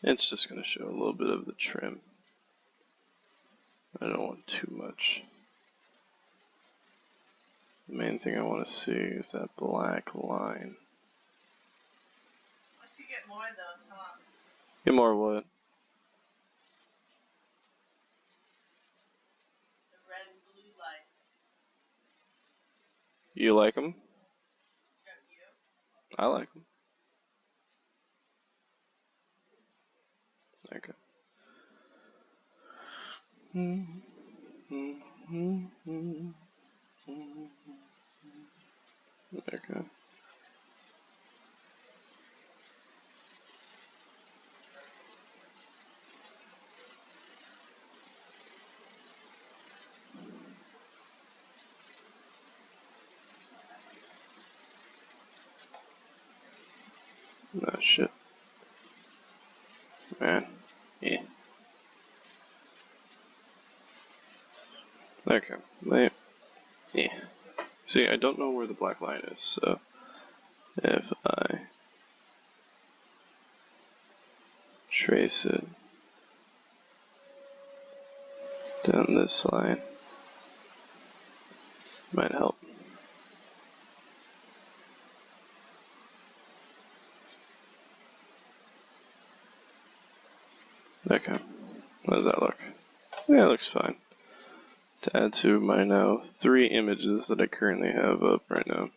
It's just going to show a little bit of the trim. I don't want too much. The main thing I want to see is that black line. Once you get more of those, huh? Get more what? The red and blue lights. You like them? Don't you? I like them. Okay. Okay. Oh shit. Man. Yeah. Okay. Wait. Yeah. See, I don't know where the black line is, so if I trace it down this line, might help. Okay. How does that look? Yeah, it looks fine. To add to my now 3 images that I currently have up right now.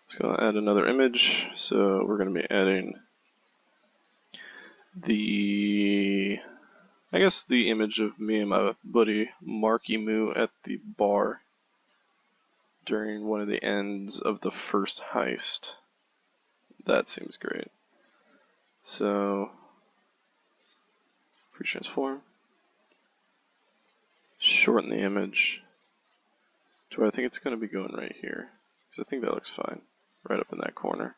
Let's go add another image. So we're going to be adding the image of me and my buddy Marky Moo at the bar during one of the ends of the first heist. That seems great. So pre-transform, shorten the image to where I think it's going to be going right here, because I think that looks fine, right up in that corner.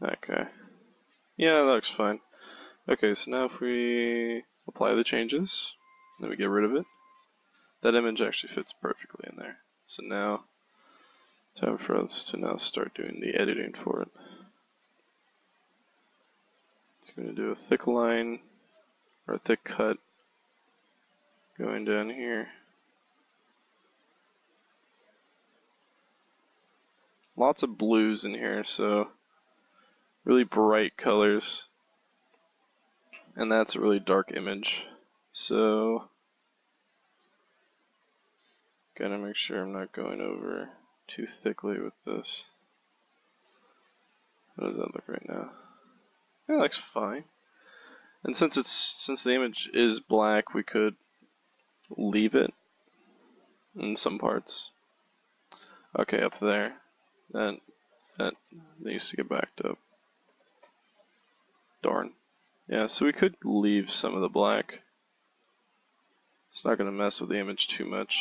Okay. Yeah, that looks fine. Okay, so now if we apply the changes, then we get rid of it, that image actually fits perfectly in there. So now, time for us to now start doing the editing for it. It's going to do a thick line, or a thick cut, going down here. Lots of blues in here, so really bright colors. And that's a really dark image. So, gotta make sure I'm not going over too thickly with this. How does that look right now? Yeah, it looks fine. And since the image is black, we could leave it in some parts. Okay, up there. That needs to get backed up. Darn. Yeah, so we could leave some of the black. It's not going to mess with the image too much.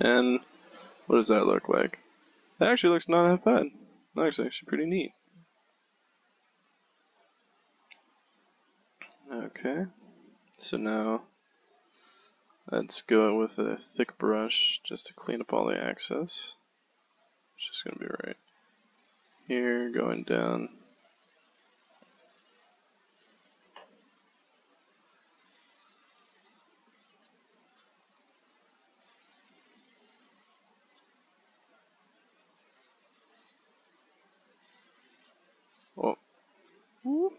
And what does that look like? That actually looks not half bad. That looks actually pretty neat. Okay, so now let's go with a thick brush just to clean up all the excess. It's just going to be right here, going down. Oh,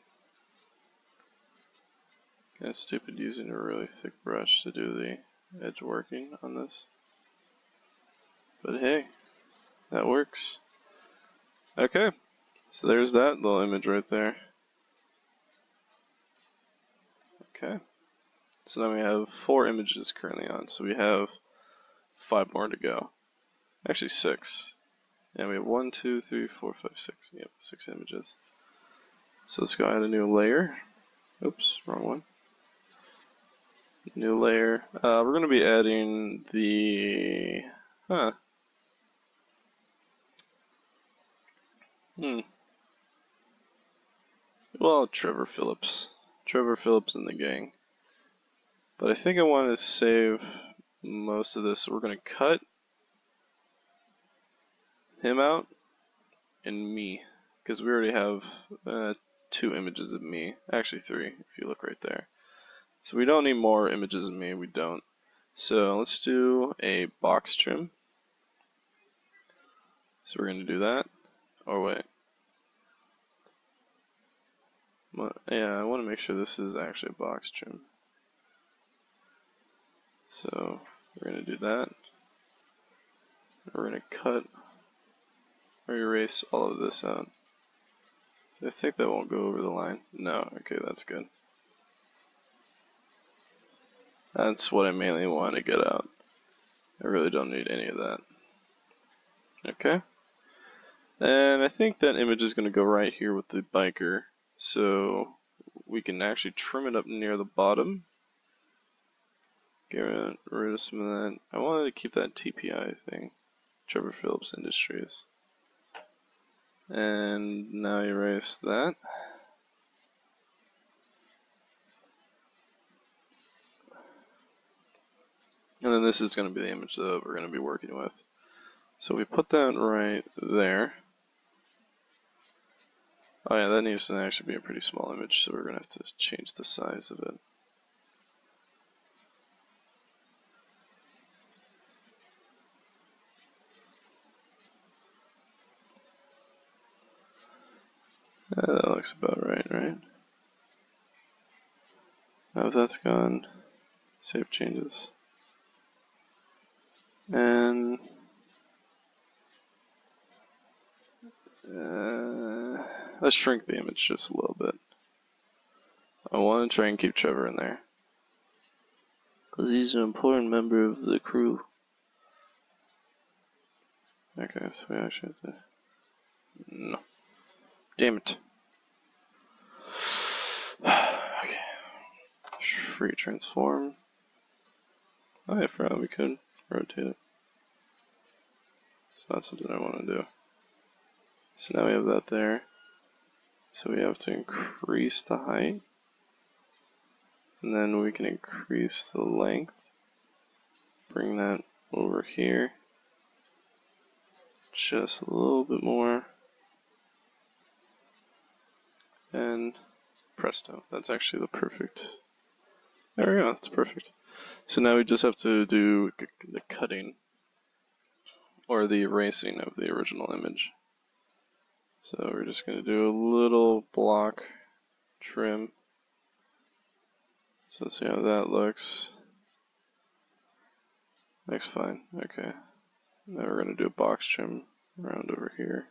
kind of stupid using a really thick brush to do the edge working on this. But hey, that works. Okay, so there's that little image right there. Okay, so now we have 4 images currently on, so we have 5 more to go. Actually 6. And we have 1, 2, 3, 4, 5, 6. Yep, 6 images. So let's go add a new layer. Oops, wrong one. New layer. We're going to be adding the... Well, Trevor Phillips. Trevor Phillips and the gang. But I think I want to save most of this. So we're going to cut him out and me. Because we already have 2 images of me. Actually 3, if you look right there. So we don't need more images of me. We don't. So let's do a box trim. So we're going to do that. Oh, wait. Yeah, I want to make sure this is actually a box trim. So we're going to do that. We're going to cut or erase all of this out. I think that won't go over the line. No, okay, that's good. That's what I mainly want to get out. I really don't need any of that. Okay. And I think that image is going to go right here with the biker. So we can actually trim it up near the bottom. Get rid of some of that. I wanted to keep that TPI thing. Trevor Phillips Industries. And now erase that. And then this is going to be the image that we're going to be working with. So we put that right there. Oh yeah, that needs to actually be a pretty small image, so we're going to have to change the size of it. That looks about right? Now if that's gone, save changes. And let's shrink the image just a little bit. I want to try and keep Trevor in there, because he's an important member of the crew. Okay, so we actually have to... No. Damn it. Okay. Free transform. Oh, I forgot we could rotate it. So that's something I want to do. So now we have that there. So we have to increase the height. And then we can increase the length. Bring that over here. Just a little bit more. And presto. That's actually the perfect. There we go, that's perfect. So now we just have to do the cutting or the erasing of the original image. So we're just going to do a little block trim. So let's see how that looks. Looks fine. Okay. Now we're going to do a box trim around over here.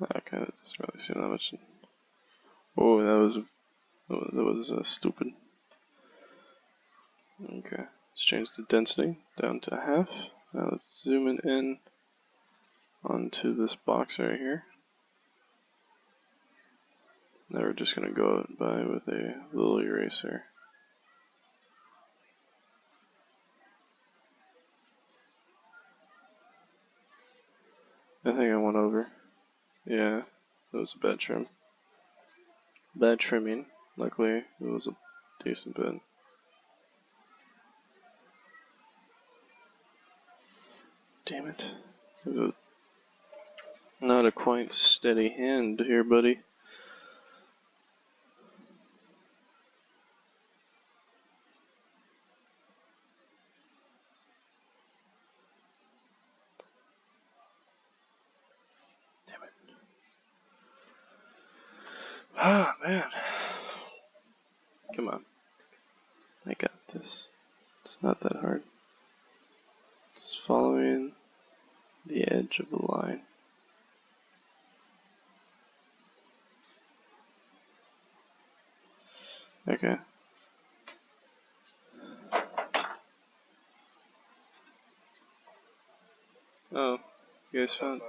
Okay, that doesn't really seem that much. Oh, that was stupid. Okay, let's change the density down to half. Now let's zoom it in onto this box right here. Now we're just going to go by with a little eraser. I think I went over. Yeah, that was a bad trim. Bad trimming. Luckily, it was a decent bit. Damn it. Not a quite steady hand here, buddy. Damn it. Ah, man. Come on. I got this. It's not that hard. Just following the edge of the line. Okay. Oh, you guys found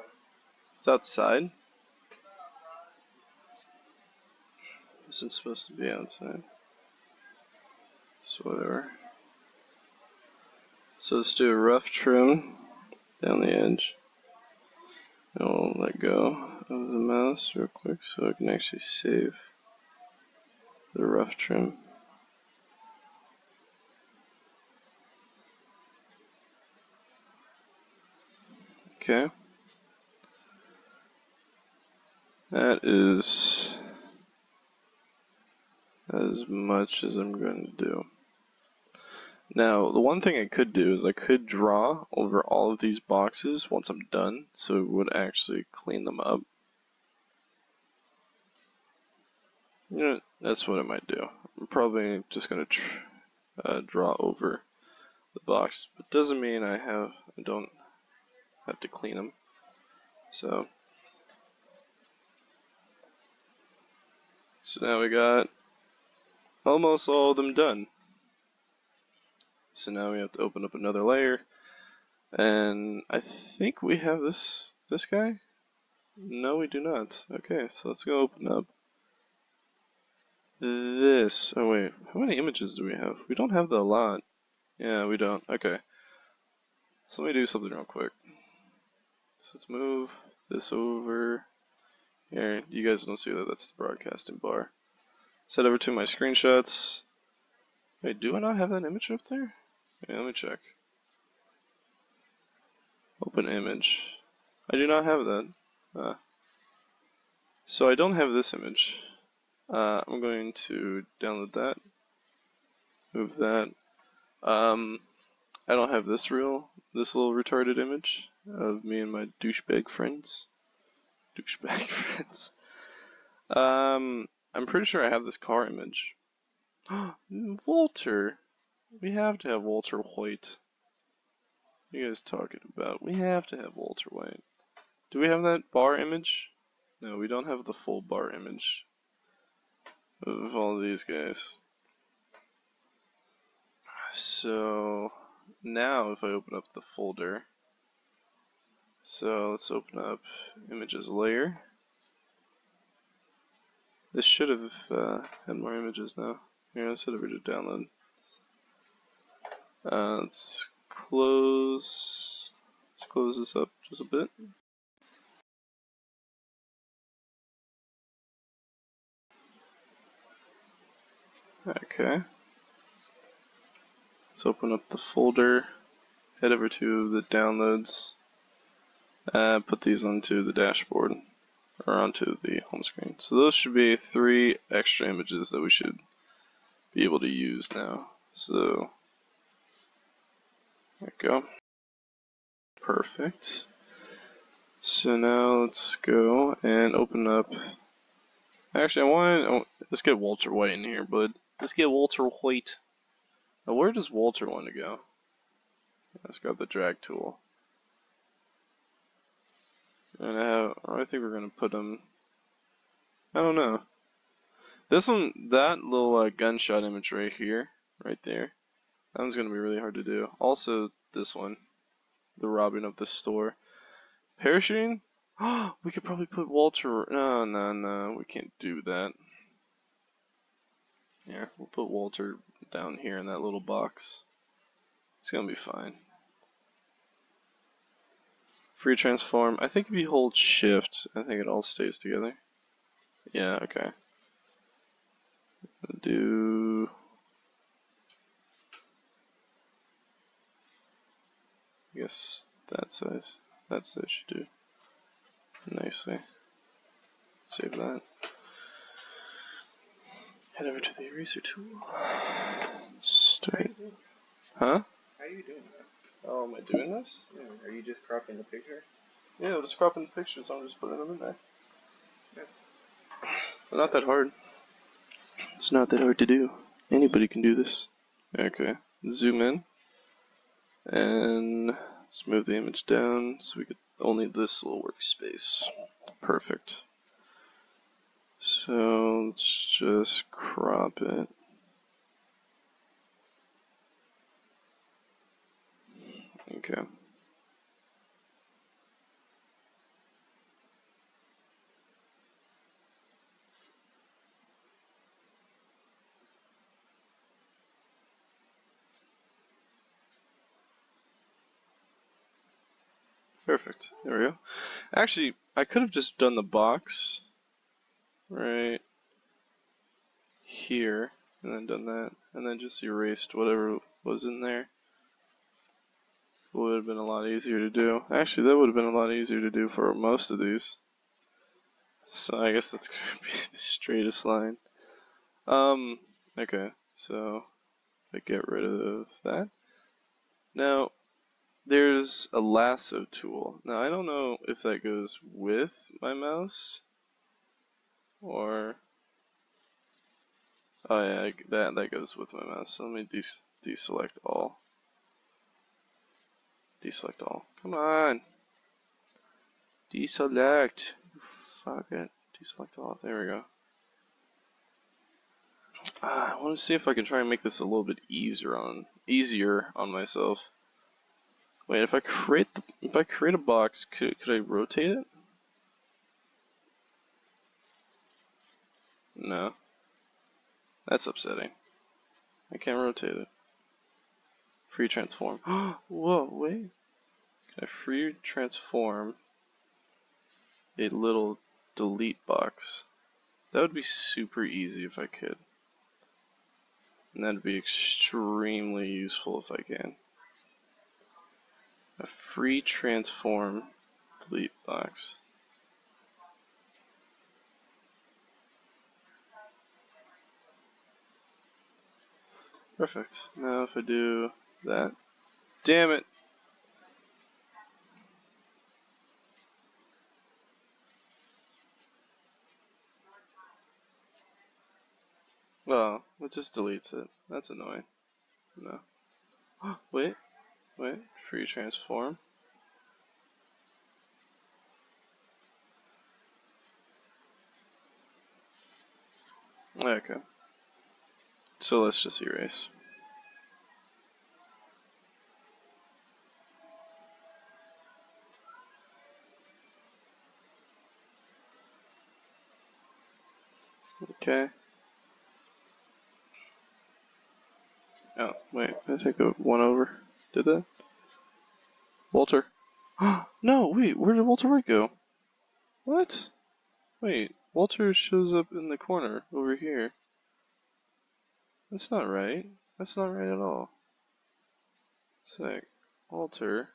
it's outside? person's supposed to be outside. So whatever. So let's do a rough trim down the edge. And we'll let go of the mouse real quick so I can actually save the rough trim. Okay. That is as much as I'm going to do. Now, the one thing I could do is I could draw over all of these boxes once I'm done, so it would actually clean them up. You know, that's what I might do. I'm probably just going to draw over the box, but doesn't mean I don't have to clean them. So now we got almost all of them done. So now we have to open up another layer, and I think we have this guy. No, we do not. Okay, so let's go open up this. Oh wait, how many images do we have? We don't have that a lot. Yeah, we don't. Okay. So let me do something real quick. So let's move this over here. You guys don't see that, that's the broadcasting bar. Set over to my screenshots. Wait, do I not have that image up there? Yeah, let me check. Open image. I do not have that. So I don't have this image. I'm going to download that. Move that. I don't have this little retarded image of me and my douchebag friends. Douchebag friends. I'm pretty sure I have this car image. Walter! We have to have Walter White. What are you guys talking about? We have to have Walter White. Do we have that bar image? No, we don't have the full bar image of all of these guys. So now if I open up the folder, so let's open up images layer. This should have had more images now. Here, let's head over to download. Let's close this up just a bit. Okay. Let's open up the folder, head over to the downloads, put these onto the dashboard, or onto the home screen. So those should be 3 extra images that we should be able to use now. So, there we go. Perfect. So now let's go and open up. Actually, let's get Walter White in here, bud. Let's get Walter White. Now, where does Walter want to go? Let's grab the drag tool. And I think we're gonna put him. I don't know. This one, that little gunshot image right here, right there. That one's gonna be really hard to do. Also, this one, the robbing of the store. Parachuting? We could probably put Walter. No, we can't do that. Here, we'll put Walter down here in that little box. It's gonna be fine. Free transform. I think if you hold shift, I think it all stays together. Yeah, okay. Do I guess that size. That size should do nicely. Save that. Head over to the eraser tool. Start. Huh? How are you doing that? Oh, am I doing this? Yeah, are you just cropping the picture? Yeah, I'm just cropping the pictures, so I'm just putting them in there. Yeah. They're not that hard. It's not that hard to do. Anybody can do this. Okay, zoom in. And let's move the image down so we get only this little workspace. Perfect. So let's just crop it. Okay. Perfect. There we go. Actually, I could have just done the box right here and then done that and then just erased whatever was in there. Would have been a lot easier to do. Actually, that would have been a lot easier to do for most of these. So I guess that's gonna be the straightest line. Okay, so I get rid of that. Now, there's a lasso tool. Now, I don't know if that goes with my mouse or... Oh yeah, that goes with my mouse. So let me deselect all. Deselect all. Come on! Deselect! Fuck it. Deselect all. There we go. I want to see if I can try and make this a little bit easier on myself. Wait, if I create a box, could I rotate it? No. That's upsetting. I can't rotate it. Free transform. Whoa, wait. Can I free transform a little delete box? That would be super easy if I could. And that'd be extremely useful if I can. A free transform delete box. Perfect. Now if I do that. Damn it! Well, it just deletes it. That's annoying. No. Wait. Free transform. Okay. So let's just erase. Okay. Oh, wait. I think I went over. Did that? Walter. No, wait. Where did Walter White go? What? Wait. Walter shows up in the corner over here. That's not right. That's not right at all. Sec. Walter.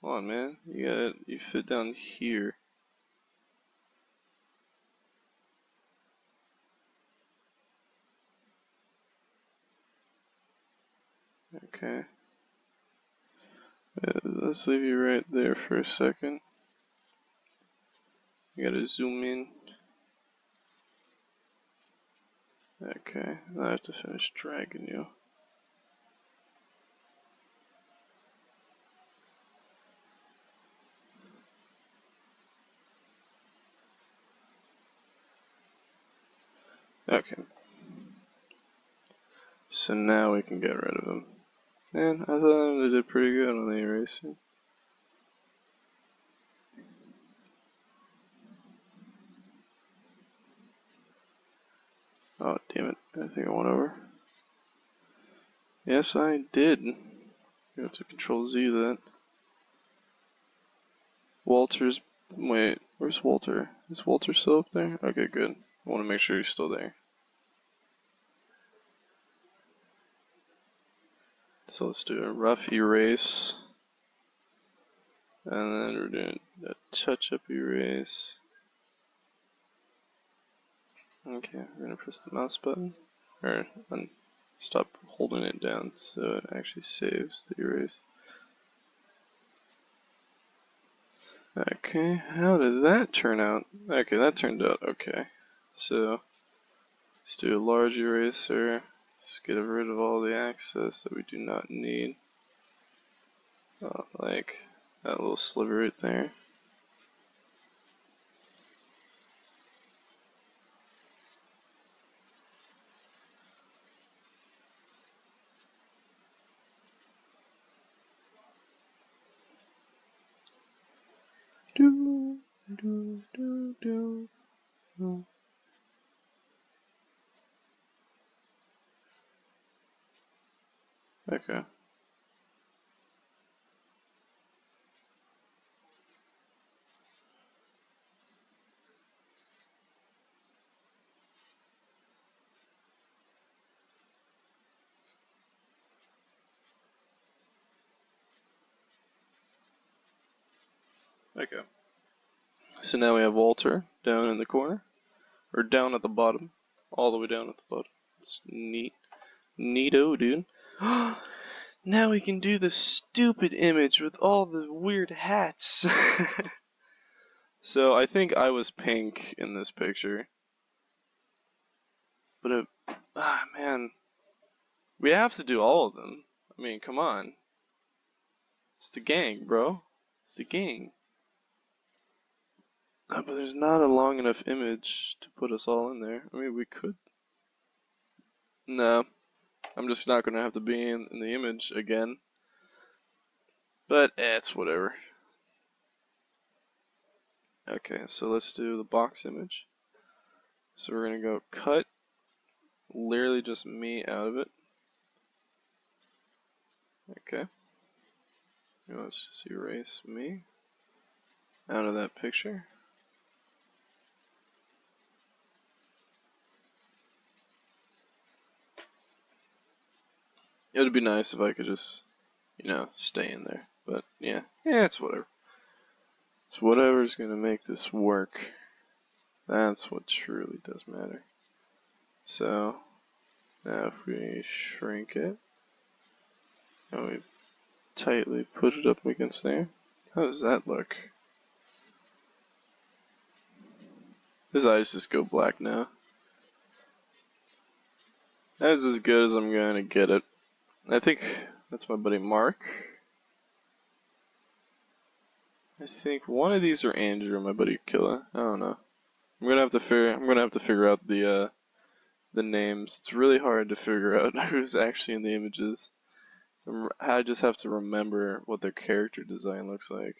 Come on, man. You fit down here. Okay. Let's leave you right there for a second. You gotta zoom in. Okay, I have to finish dragging you. Okay. So now we can get rid of him. And I thought I did pretty good on the erasing. Oh, damn it. I think I went over. Yes, I did. You have to control Z that. Walter's... Wait, where's Walter? Is Walter still up there? Okay, good. I want to make sure he's still there. So let's do a rough erase. And then we're doing a touch-up erase. Okay, we're gonna press the mouse button. Or stop holding it down so it actually saves the erase. Okay, how did that turn out? Okay, that turned out okay. So, let's do a large eraser. Just get rid of all the access that we do not need. Like that little sliver right there. Do, do, do, do, do. Okay. Okay. So now we have Walter down in the corner. Or down at the bottom. All the way down at the bottom. It's neat. Neato, dude. Now we can do the stupid image with all the weird hats. So I think I was pink in this picture. But man. We have to do all of them. I mean, come on. It's the gang, bro. It's the gang. But there's not a long enough image to put us all in there. I mean, we could. No. I'm just not gonna have to be in the image again. But it's whatever. Okay, so let's do the box image. So we're gonna go cut literally just me out of it. Okay. Let's just erase me out of that picture. It would be nice if I could just, stay in there. But yeah, it's whatever. It's whatever's gonna make this work. That's what truly does matter. So now if we shrink it and we tightly put it up against there, how does that look? His eyes just go black now. That is as good as I'm gonna get it. I think that's my buddy Mark. I think one of these are Andrew or my buddy Killa. I don't know. I'm gonna have to figure out the names. It's really hard to figure out who's actually in the images. So I just have to remember what their character design looks like.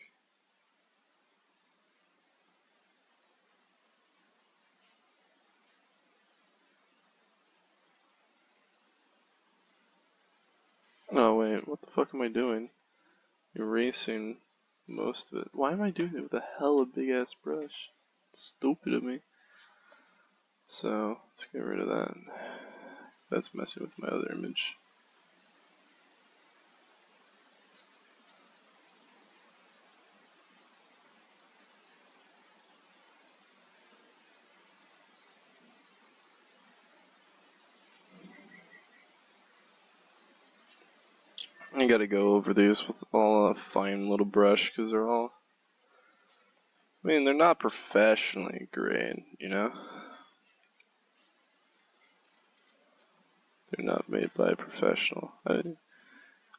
Oh wait, what the fuck am I doing? Erasing most of it. Why am I doing it with a hella big ass brush? It's stupid of me. So let's get rid of that. That's messing with my other image. I gotta go over these with all a fine little brush because they're all. I mean, they're not professionally great, They're not made by a professional. I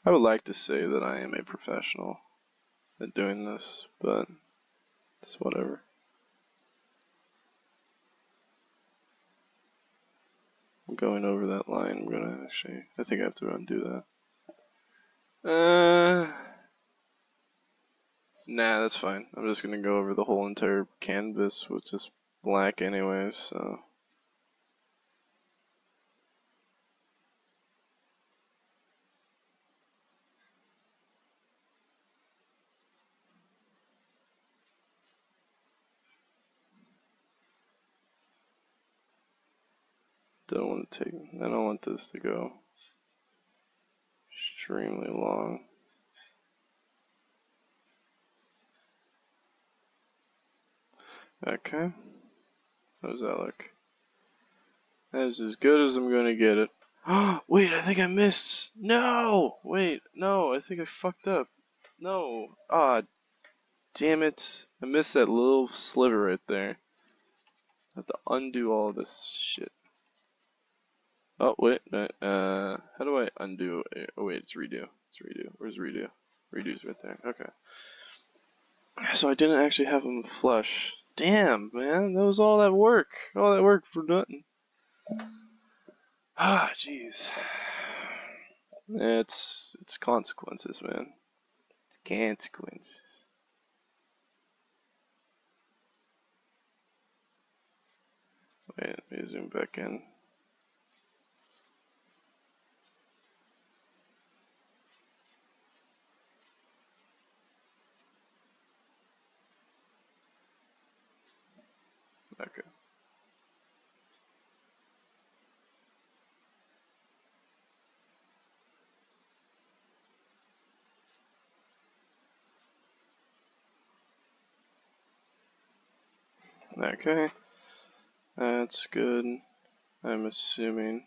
would like to say that I am a professional at doing this, but it's whatever. I'm going over that line. I'm gonna actually. I think I have to undo that. Nah, that's fine. I'm just gonna go over the whole entire canvas with just black anyways, so. I don't want this to go extremely long. Okay. How does that look? That's as good as I'm gonna get it. Wait, I think I missed. No! Wait, no, I think I fucked up. No. Ah, damn it. I missed that little sliver right there. I have to undo all this shit. Oh, wait. How do I undo? Oh, wait, it's redo. It's redo. Where's redo? Redo's right there. Okay. So I didn't actually have them flush. Damn, man. That was all that work. All that work for nothing. Ah, jeez. It's consequences, man. It's consequences. Wait, let me zoom back in. Okay. Okay, that's good. I'm assuming.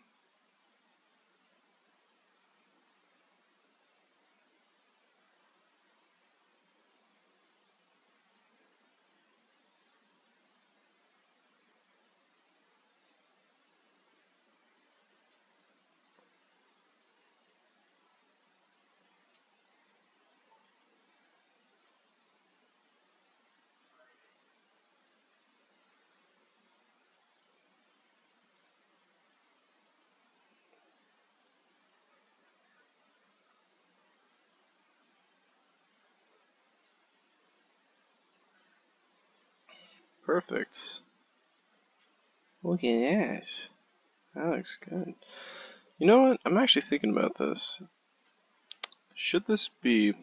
Perfect. Look at that. That looks good. You know what? I'm actually thinking about this. Should this be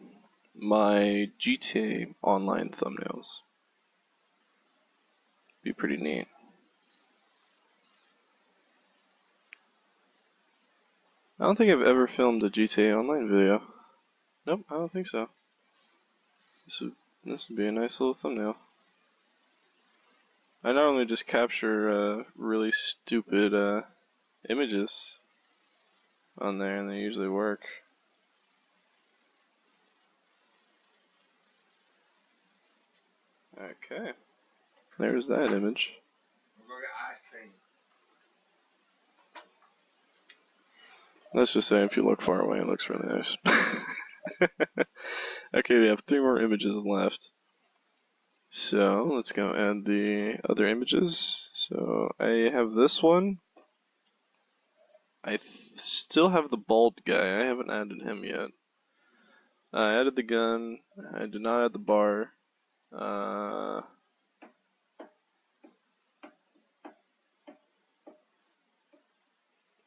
my GTA Online thumbnails? Be pretty neat. I don't think I've ever filmed a GTA Online video. Nope, I don't think so. This would be a nice little thumbnail. I normally just capture really stupid images on there, and they usually work. Okay, there's that image. We're gonna get ice cream. Let's just say if you look far away, it looks really nice. Okay, we have 3 more images left. So let's go add the other images. So I have this one. I still have the bald guy. I haven't added him yet. I added the gun. I did not add the bar.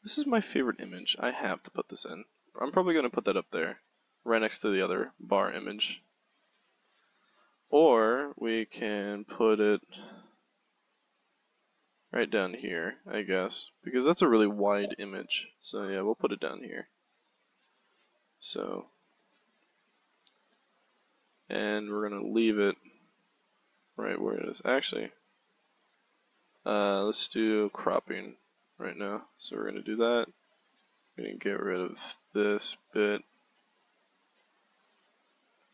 This is my favorite image. I have to put this in. I'm probably going to put that up there, right next to the other bar image. Or we can put it right down here, I guess, because that's a really wide image. So yeah, we'll put it down here. So, and we're going to leave it right where it is. Actually, let's do cropping right now. So we're going to do that. We're going to get rid of this bit.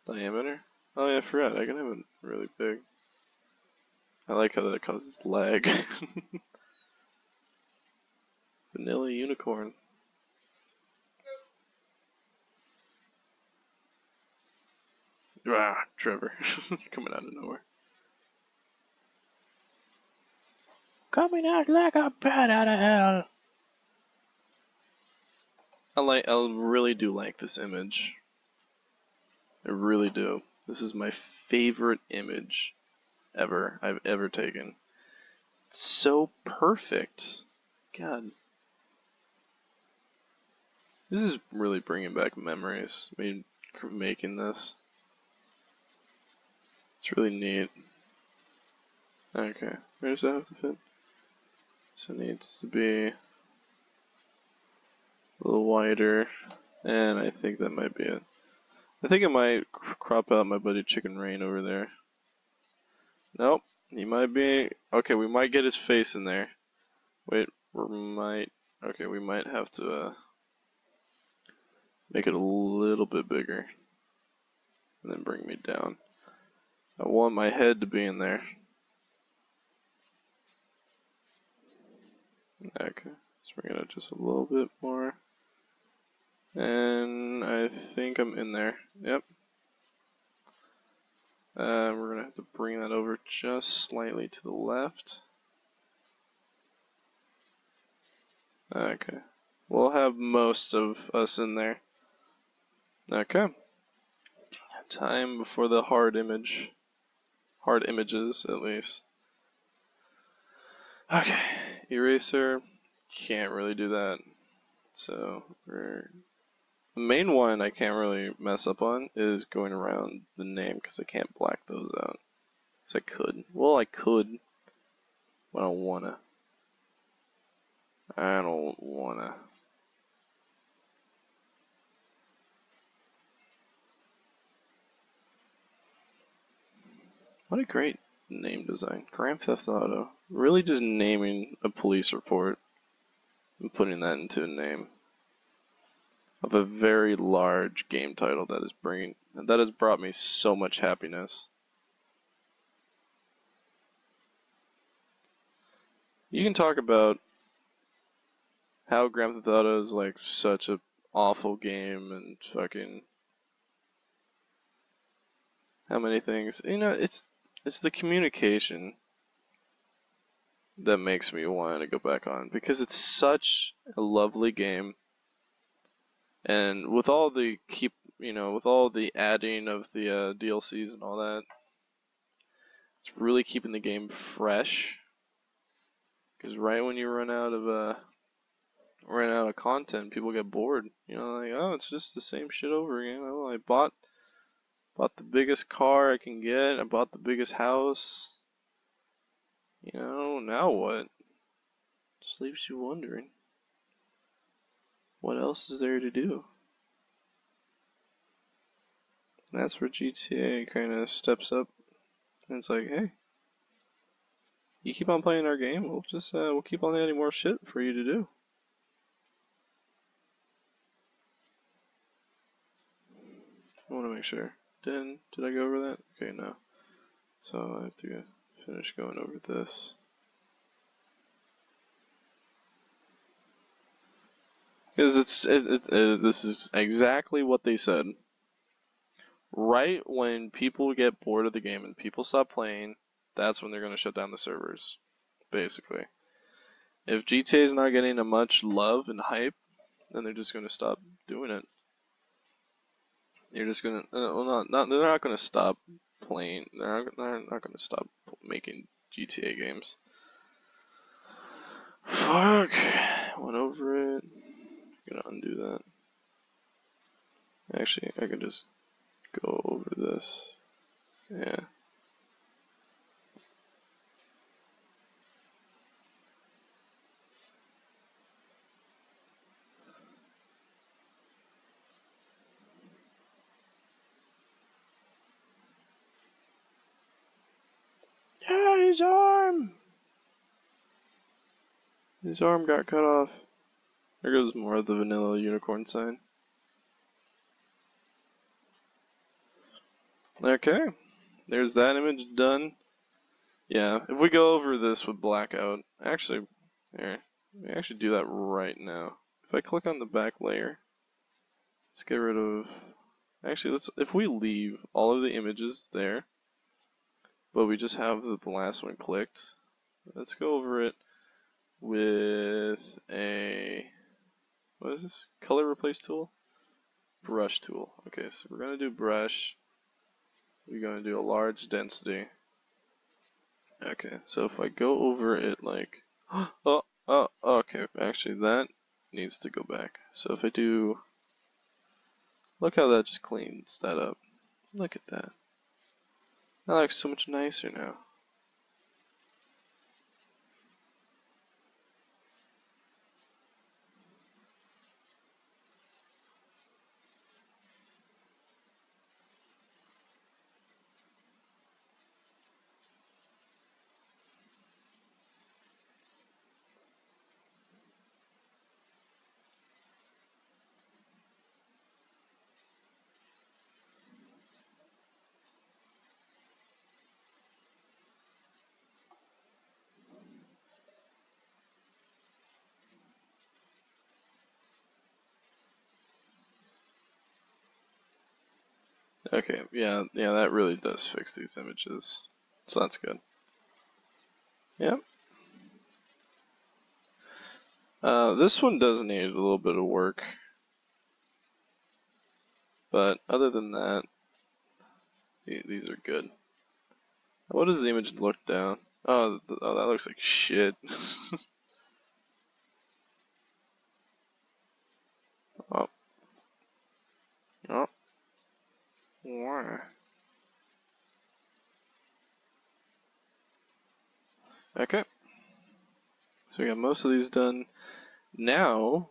Diameter? Oh yeah, I forgot. I can have it really big. I like how that causes lag. Vanilla unicorn. Ah, Trevor. Coming out of nowhere. Coming out like a bat out of hell. I really do like this image. I really do. This is my favorite image I've ever taken. It's so perfect. God. This is really bringing back memories. I mean, making this. It's really neat. Okay, where does that have to fit? So it needs to be a little wider, and I think that might be it. I think I might crop out my buddy Chicken Rain over there. Nope, he might be. Okay, we might get his face in there. Wait, okay, we might have to make it a little bit bigger, and then bring me down. I want my head to be in there. Okay, let's bring it up just a little bit more. And I think I'm in there. Yep. We're gonna have to bring that over just slightly to the left. Okay. We'll have most of us in there. Okay. Time before the hard image. Hard images, at least. Okay. Eraser. Can't really do that. So, the main one I can't really mess up on is going around the name because I can't black those out. So I could. Well, I could. But I don't wanna. I don't wanna. What a great name design. Grand Theft Auto. Really just naming a police report and putting that into a name of a very large game title that has brought me so much happiness. You can talk about how Grand Theft Auto is like such a awful game and fucking how many things. You know, it's the communication that makes me want to go back on because it's such a lovely game. And with all the with all the adding of the DLCs and all that, it's really keeping the game fresh. Because right when you run out of content, people get bored. You know, like, oh, it's just the same shit over again. Oh, I bought the biggest car I can get. I bought the biggest house. You know, now what? Just leaves you wondering, what else is there to do? And that's where GTA kind of steps up, and it's like, hey, you keep on playing our game, we'll keep on adding more shit for you to do. I want to make sure. Did I go over that? Okay, no. So I have to finish going over this. Because this is exactly what they said. Right when people get bored of the game and people stop playing, that's when they're going to shut down the servers, basically. If GTA is not getting much love and hype, then they're just going to stop doing it. You're just going to, they're not going to stop playing. They're not going to stop making GTA games. Fuck. Went over it. I'm going to undo that. Actually, I could just go over this. Yeah. Yeah, his arm! His arm got cut off. There goes more of the vanilla unicorn sign. Okay. There's that image done. Yeah, if we go over this with blackout, actually, here, we actually do that right now. If I click on the back layer, let's get rid of, actually, if we leave all of the images there, but we just have the last one clicked, let's go over it with a, what is this? Color replace tool? Brush tool. Okay, so we're going to do brush. We're going to do a large density. Okay, so if I go over it like, oh, okay, actually that needs to go back. So if I do, look how that just cleans that up. Look at that. That looks so much nicer now. Okay, yeah, that really does fix these images. So that's good. Yep. This one does need a little bit of work. But other than that, these are good. What does the image look down? Oh, that looks like shit. Oh. Oh. Why? Okay. So we got most of these done. Now,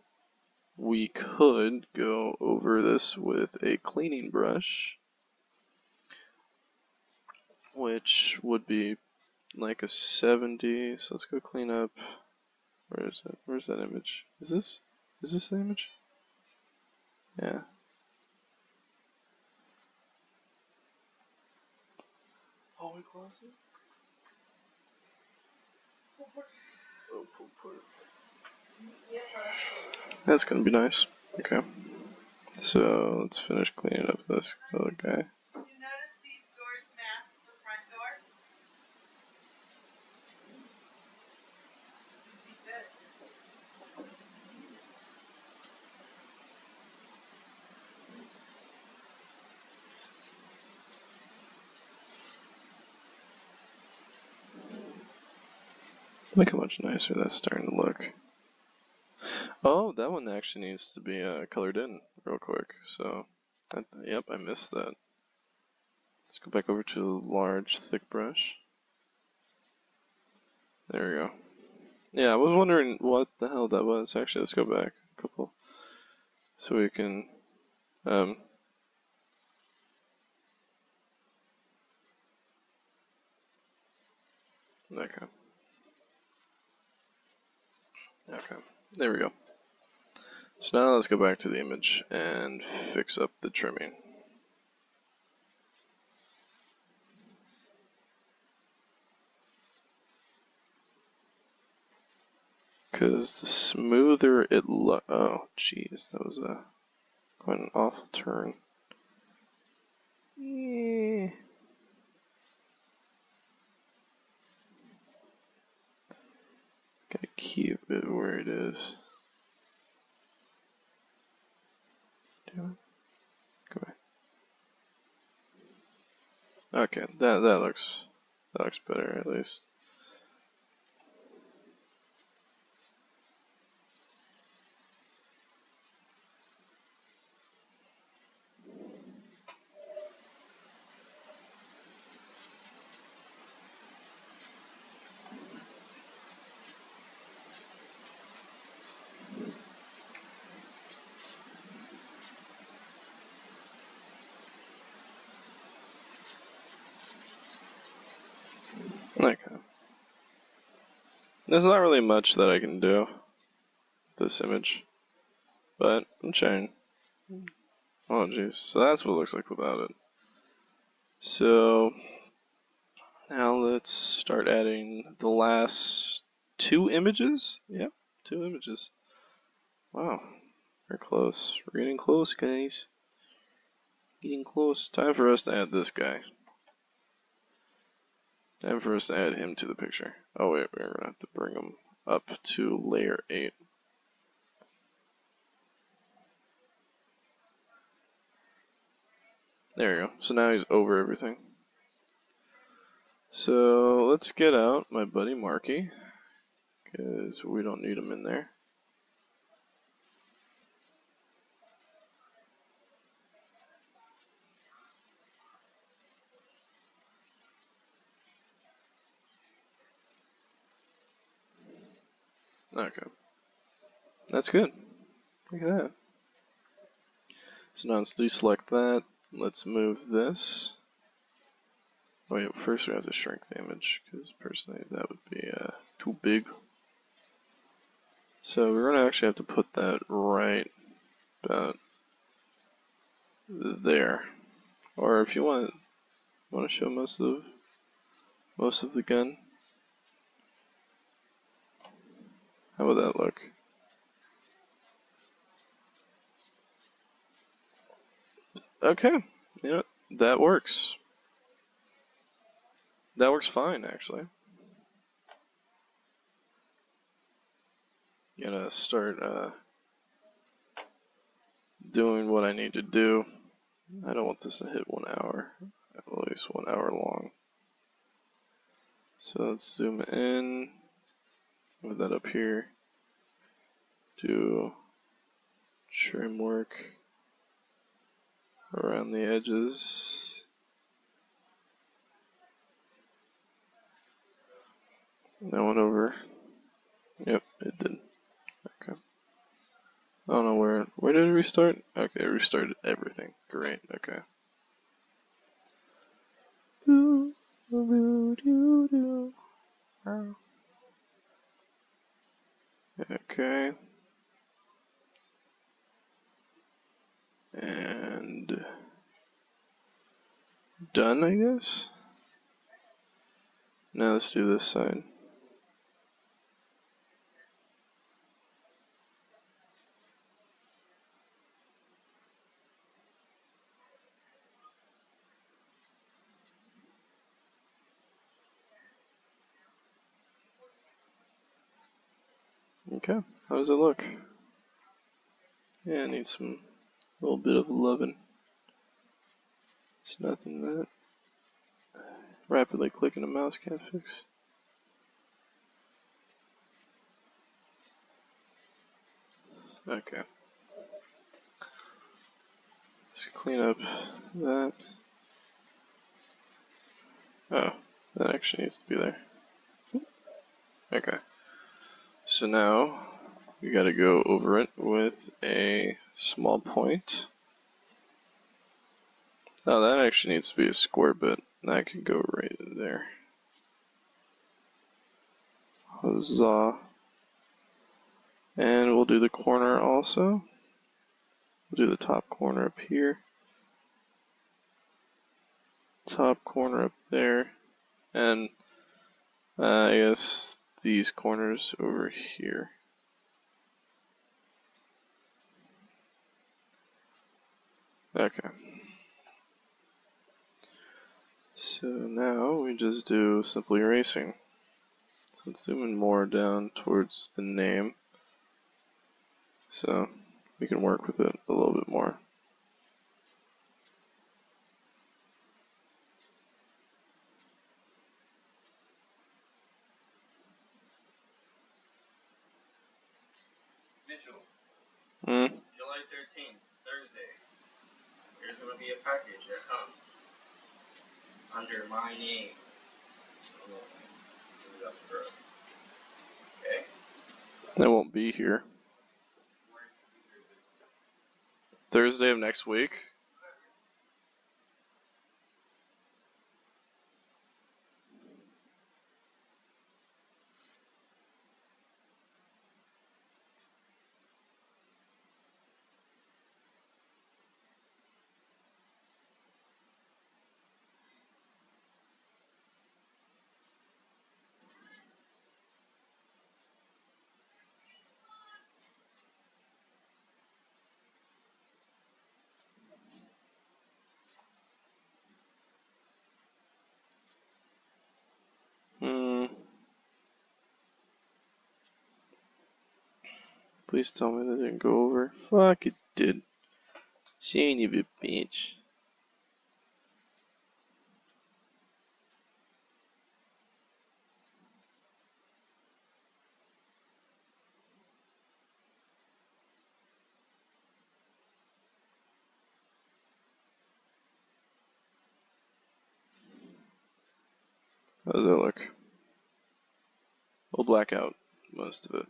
we could go over this with a cleaning brush, which would be like a 70. So let's go clean up. Where is it? Where's that image? Is this the image? Yeah. Oh, we close it? Oh, that's gonna be nice. Okay. So let's finish cleaning up this other guy. Did you notice these doors match the front door? Would be good. Look how much nicer that's starting to look. Oh, that one actually needs to be colored in real quick. So, yep, I missed that. Let's go back over to large, thick brush. There we go. Yeah, I was wondering what the hell that was. Actually, let's go back a couple so we can. Okay. Okay. There we go. So now let's go back to the image and fix up the trimming. Because the smoother it oh, jeez, that was quite an awful turn. Yeah. Gotta keep it where it is. Go back. Okay, that looks better at least. Okay. There's not really much that I can do with this image, but I'm trying. Oh jeez, so that's what it looks like without it. So now let's start adding the last 2 images. Yep, 2 images. Wow, we're close. We're getting close, guys. Getting close. Time for us to add this guy. Time for us to add him to the picture. Oh wait, we're gonna have to bring him up to layer 8. There we go. So now he's over everything. So let's get out my buddy Marky, because we don't need him in there. Okay. That's good. Look at that. So now let's deselect that. Let's move this. Wait, first we have to shrink the image, because personally that would be too big. So we're going to actually have to put that right about there. Or if you want to show most of the gun. How would that look? Okay, you know, that works. That works fine, actually. Gonna start doing what I need to do. I don't want this to hit 1 hour, at least 1 hour long. So let's zoom in, move that up here, do trim work around the edges. That went over. Yep, it did. Okay. I don't know where did it restart? Okay, it restarted everything. Great, okay. Okay. And done, I guess. Now let's do this side. Okay, how does it look? Yeah, I need some little bit of loving. It's nothing that rapidly clicking a mouse can't fix. Okay. Let's clean up that. Oh, that actually needs to be there. Okay. So now we gotta go over it with a small point. Now that actually needs to be a square bit. That can go right in there. Huzzah. And we'll do the corner also. We'll do the top corner up here. Top corner up there. And I guess these corners over here. Okay. So now we just do simple erasing. So let's zoom in more down towards the name so we can work with it a little bit more. Mitchell, Hmm? July 13th, Thursday. There's going to be a package that comes under my name. Okay? It won't be here. Thursday of next week? Please tell me that didn't go over. Fuck, it did. Shane, you bitch. How does that look? We'll black out most of it.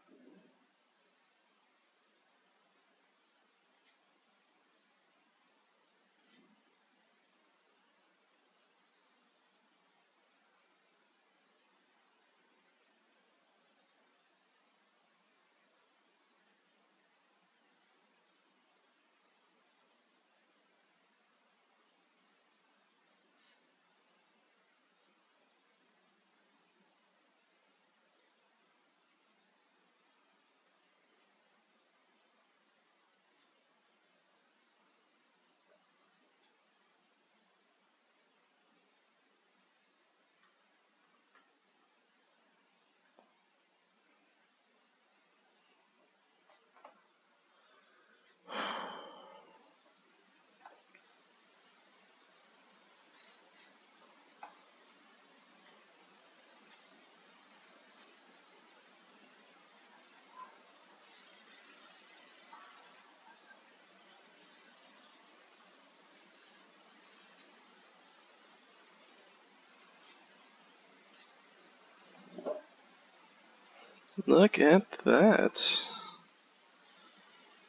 Look at that.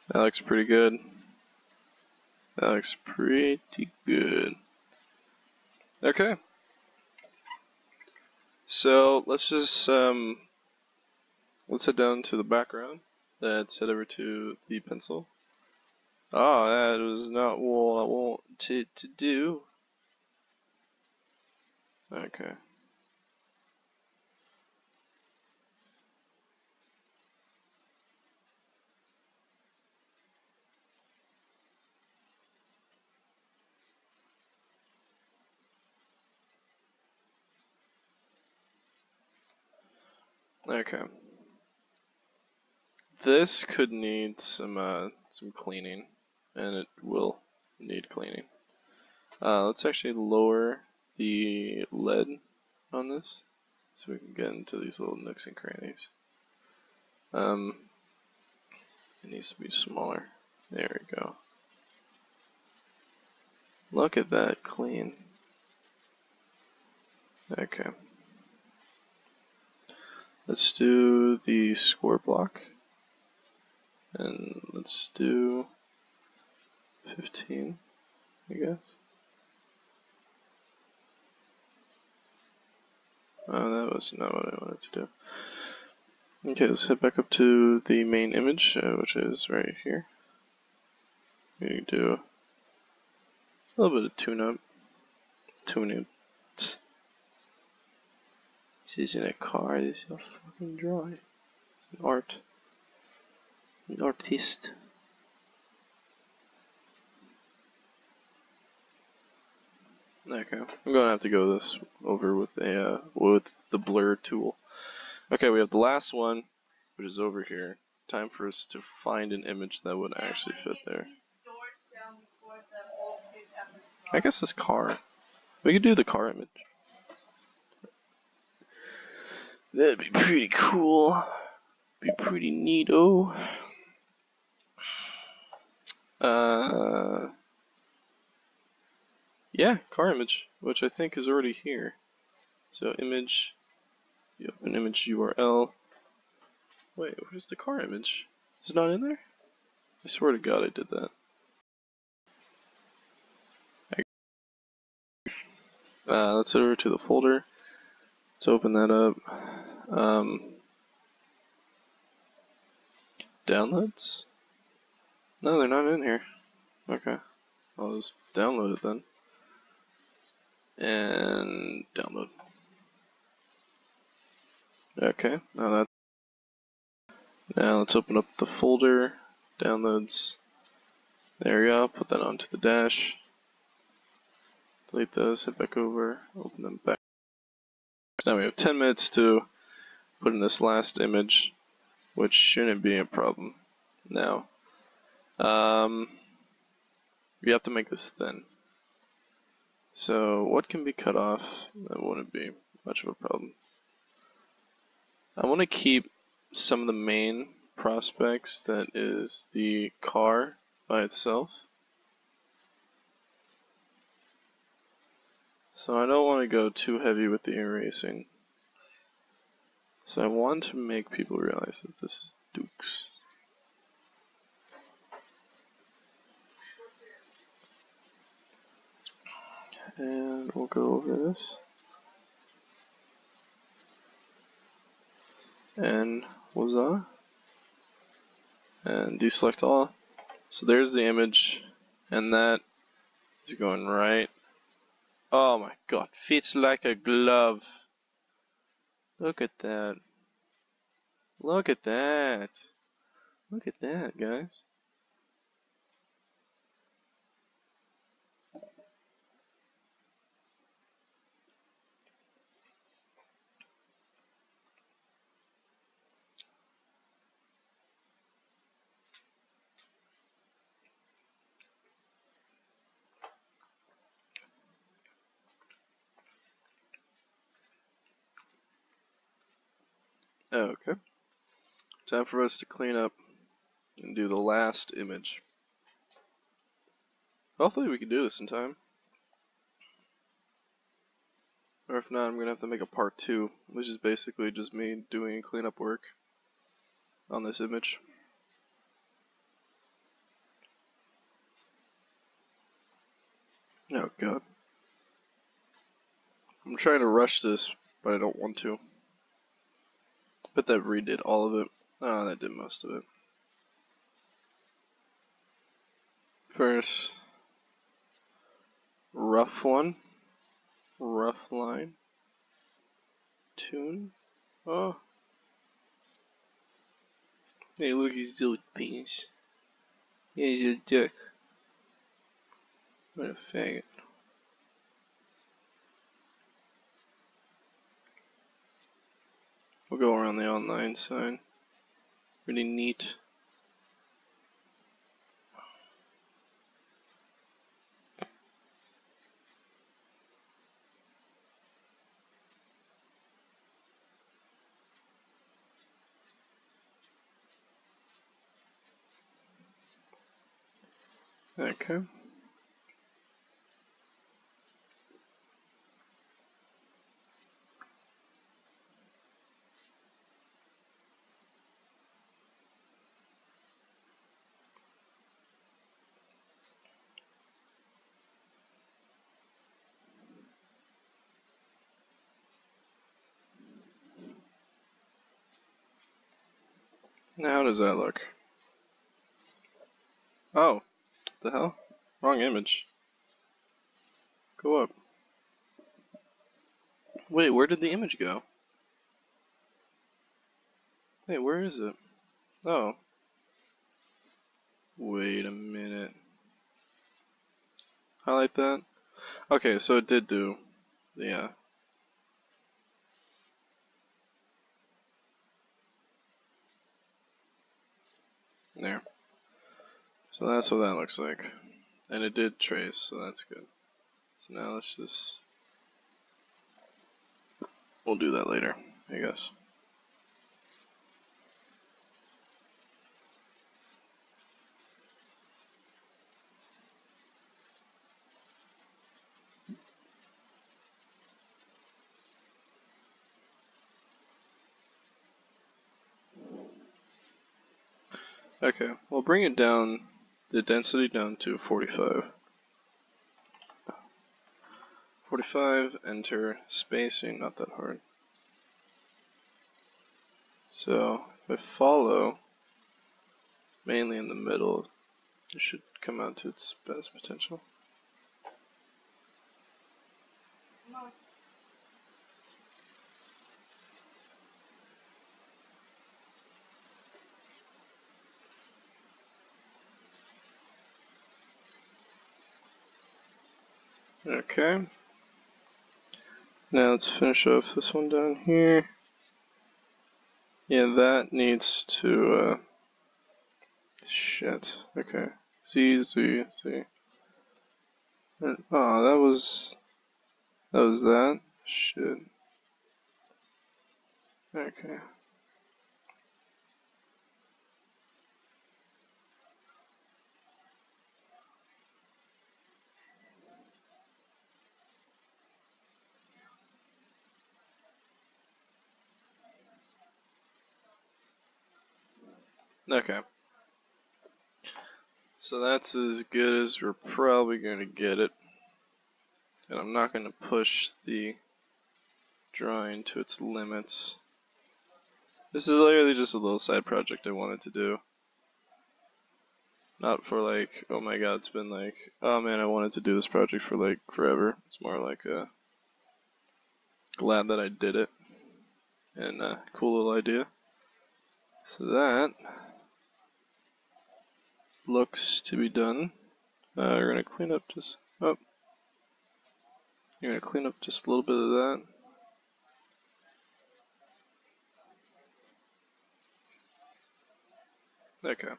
That looks pretty good. That looks pretty good. Okay. So let's just let's head down to the background. Let's head over to the pencil. Oh, that was not what I wanted to do. Okay. Okay. This could need some cleaning, and it will need cleaning. Let's actually lower the lead on this, so we can get into these little nooks and crannies. It needs to be smaller. There we go. Look at that, clean. Okay. Let's do the score block. And let's do 15, I guess. Oh, that was not what I wanted to do. Okay, let's head back up to the main image, which is right here. We can do a little bit of tune-up. This isn't a car, this is a fucking drawing. An art. An artist. Okay, I'm gonna have to go this over with a with the blur tool. Okay, we have the last one, which is over here. Time for us to find an image that would actually fit there. I guess this car. We could do the car image. That'd be pretty cool. Be pretty neato. Yeah, car image, which I think is already here. So image, you open image URL. Wait, where's the car image? Is it not in there? I swear to God I did that. Let's head over to the folder. Let's open that up. Downloads? No, they're not in here. Okay, I'll just download it then. And download. Okay, now let's open up the folder, downloads. There we go, put that onto the dash. Delete those, head back over, open them back. Now we have 10 minutes to put in this last image, which shouldn't be a problem. Now, we have to make this thin. So what can be cut off? That wouldn't be much of a problem. I want to keep some of the main prospects, that is the car by itself. So I don't want to go too heavy with the erasing. So I want to make people realize that this is Dukes. And we'll go over this. And Waza. And deselect all. So there's the image. And that is going right. Oh my God, fits like a glove. Look at that. Look at that. Look at that, guys. Okay. Time for us to clean up and do the last image. Hopefully we can do this in time. Or if not, I'm going to have to make a part 2, which is basically just me doing cleanup work on this image. Oh God. I'm trying to rush this but I don't want to. But that redid all of it. Oh, that did most of it. First, rough one, rough line, tune. Oh, hey, look, he's still penis. Yeah, he's a dick. What a faggot. We'll go around the online side. Really neat. Okay. Now how does that look? Oh, the hell? Wrong image. Go up. Wait, where did the image go? Hey, where is it? Oh. Wait a minute. Highlight that. Okay, so it did do. Yeah. There. So that's what that looks like. And it did trace, so that's good. So now let's just... We'll do that later, I guess. Okay, we'll bring it down, the density down to 45. 45, enter, spacing, not that hard. So, if I follow, mainly in the middle, it should come out to its best potential. Okay. Now let's finish off this one down here. Yeah, that needs to, shit. Okay. Z, Z, Z. Oh, that was that? Shit. Okay. Okay. So that's as good as we're probably going to get it. And I'm not going to push the drawing to its limits. This is literally just a little side project I wanted to do. Not for like, oh my god, it's been like, oh man, I wanted to do this project for like forever. It's more like, glad that I did it. And cool little idea. So that looks to be done. We're gonna clean up just, oh. You're gonna clean up just a little bit of that. Okay.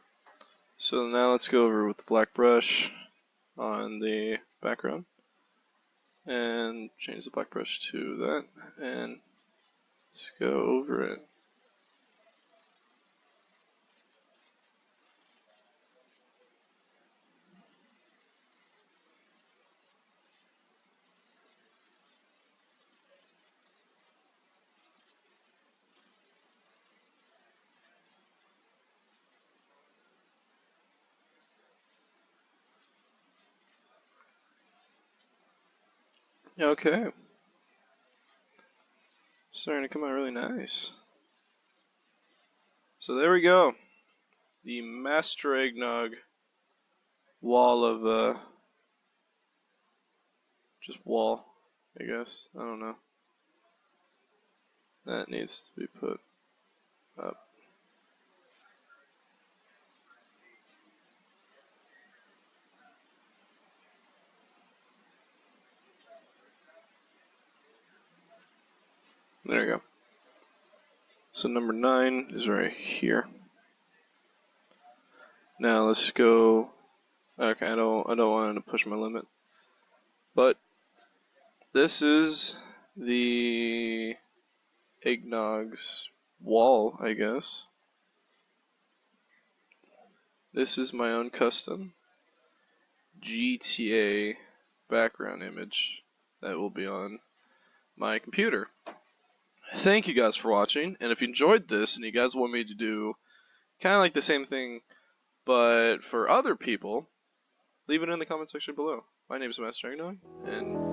So now let's go over with the black brush on the background. And change the black brush to that. And let's go over it. Okay. starting to come out really nice. So there we go. The Master Eggnog wall of, just wall, I guess. I don't know. That needs to be put up. There we go. So number 9 is right here. Now let's go. Okay, I don't want to push my limit. But this is the Eggnog's wall, I guess. This is my own custom GTA background image that will be on my computer. Thank you guys for watching, and if you enjoyed this and you guys want me to do kind of like the same thing but for other people, leave it in the comment section below. My name is Master Eggnog, and